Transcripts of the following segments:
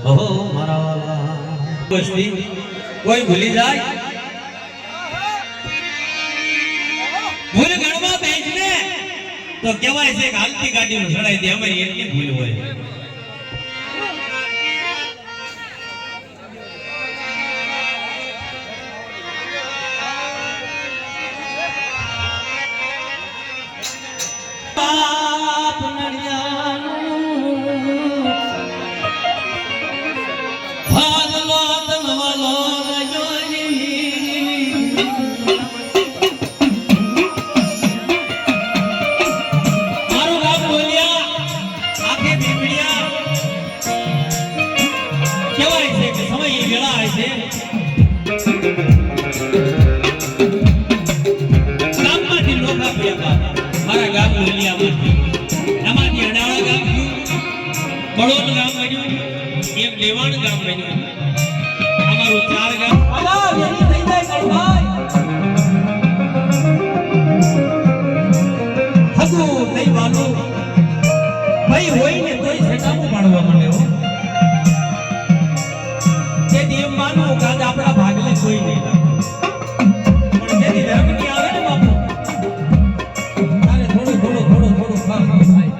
ઓહો મારા વાલા વસ્તી કોઈ ભૂલી જાય ભૂલ ગણવા બેસને તો કહેવાય છે કે હાલતી ગાડીમાં ચડાઈ દે અમારી એટલી ભૂલ હોય બળોદ ગામ બન્યું એક દેવાણ ગામ બન્યું અમારું 4 ગામ અલા વેરી થઈ જાય ભાઈ હગુ નહીં વાલો ભાઈ હોય ને તોય છેટામું પાડવા માંડે હો તે દેવ માનો કાજ આપણા ભાગલે કોઈ નહીં પણ જેની ધર્મની આવે ને બાપુ તારે થોડું ખાવ થાય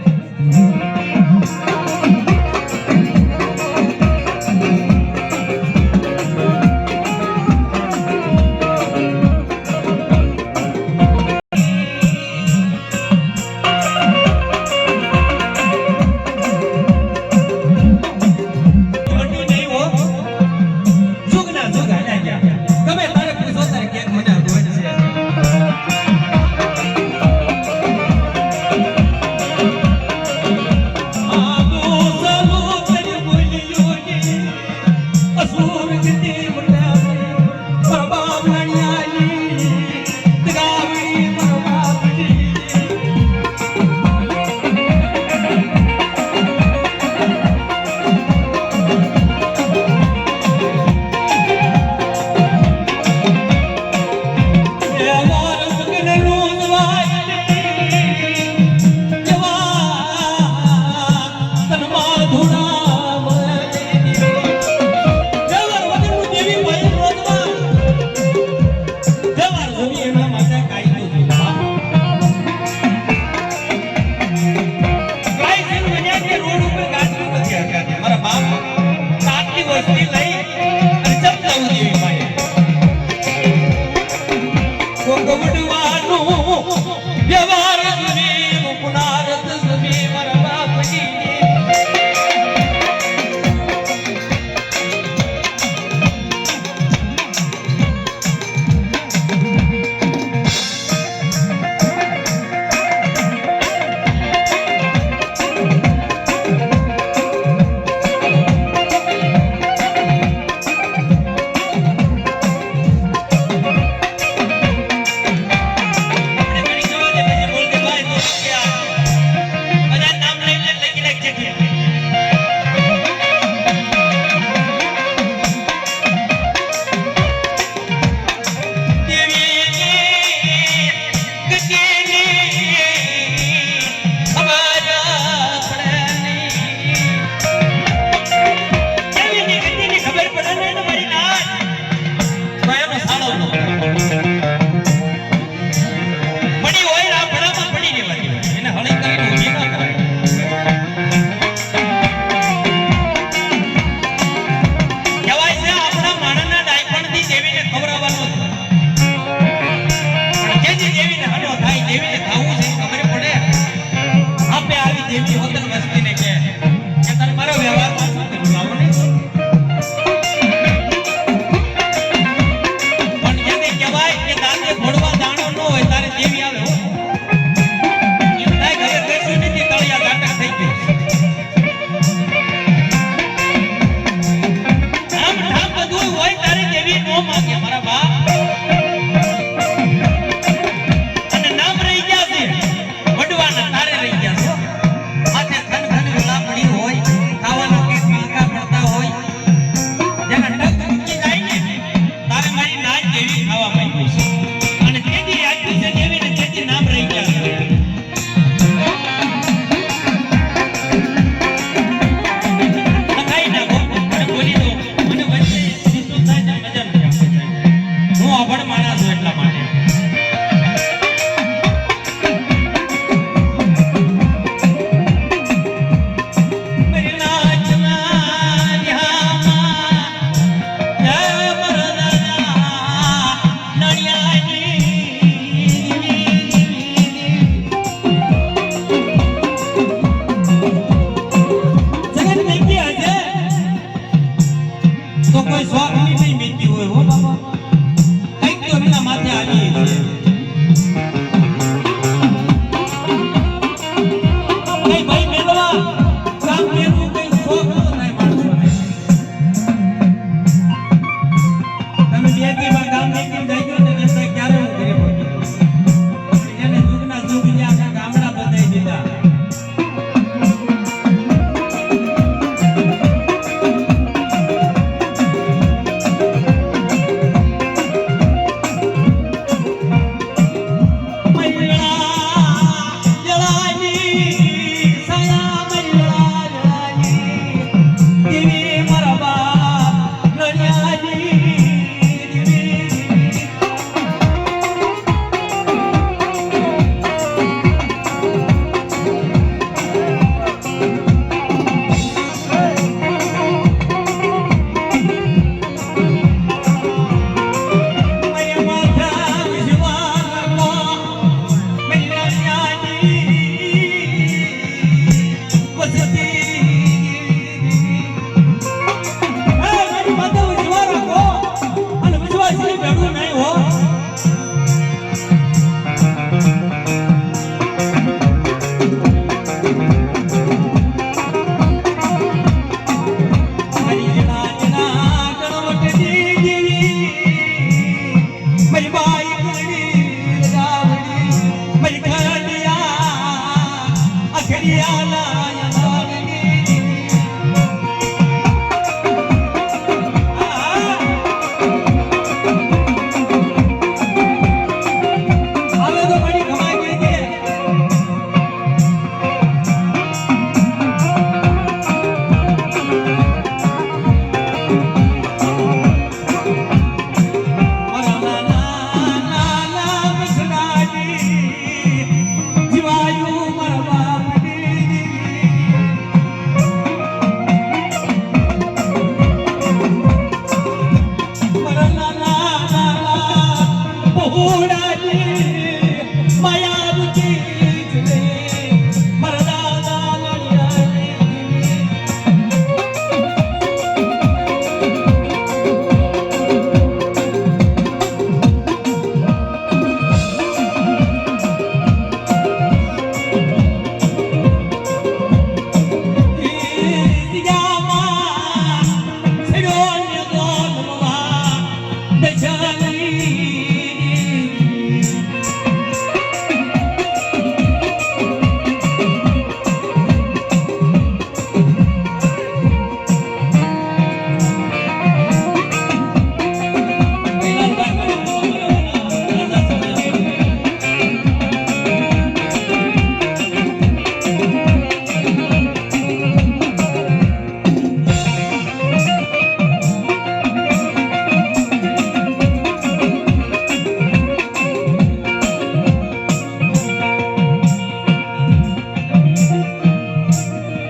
કોઈ સ્વાગની નહીં મીઠી હોય હો બાબા કંઈક તો એમના માથે આવી છે કઈ ભાઈ મેલવા કામ મેળવું કઈ શોખ ન થાય માણસોને તમે બે દીમાં ગામ નીકળી જાય ગયો ને એટલે ક્યારે હું ઘરે પહોંચી એને જુગના જુગ જે આખા ગામડા બધાઈ દીધા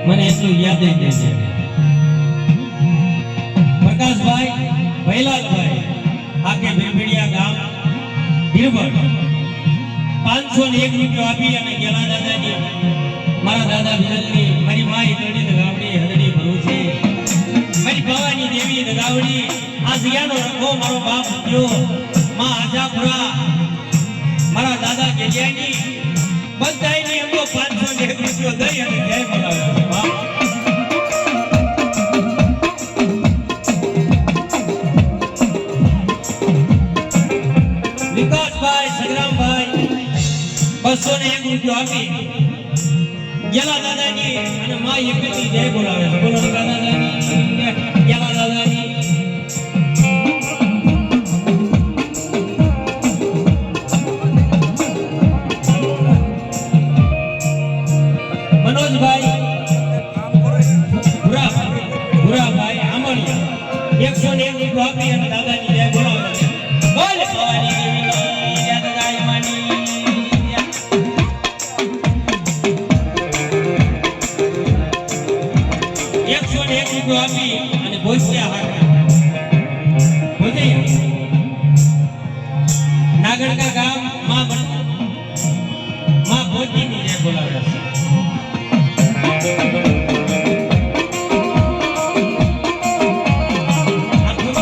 મને એટલું યાદ આવી છે પ્રકાશભાઈ ભૈલાલભાઈ આકે ભીલભીડિયા ગામ ભીલભડ 501 રૂપિયો આપી અને ગેલા દાદાજી મારા દાદા ભીલની મારી માઈ તોડી ગાવડી હદડી ભરું છે મારી ભવાની દેવી ગાવડી આ જિયાનો રખો મારો બાપ ગયો માં આજાપુરા મારા દાદા ગેલિયાની બધાયની એમનો 501 રૂપિયો દઈ અને જય બોલાવ્યો વિકાસભાઈ સંગ્રામભાઈ 201 રૂપિયો આપી ગેલા દાદાજી અને મા એકની જય બોલાવે છે બોલો ગેલા દાદાજી ગેલા દાદાજી મનોજભાઈ ભુરાભાઈ આમળિયા 101 રૂપિયો આપી અને દાદાજી જય બોલાવે છે બોલ ભવાની દેવી જય દાદાઈ માની 101 રૂપિયો આપી અને ભોજિયા હાથ ભોજિયા નાગડકા ગામ માં ભોજીની જય બોલાવે છે આખું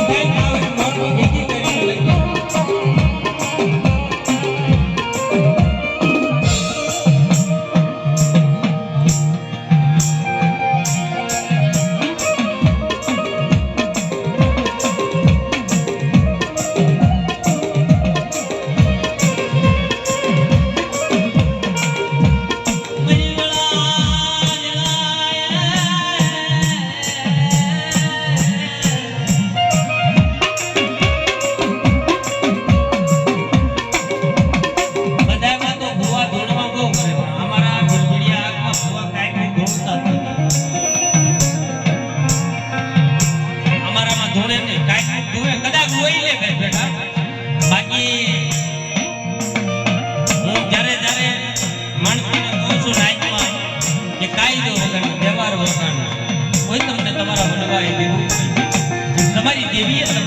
દેવીએ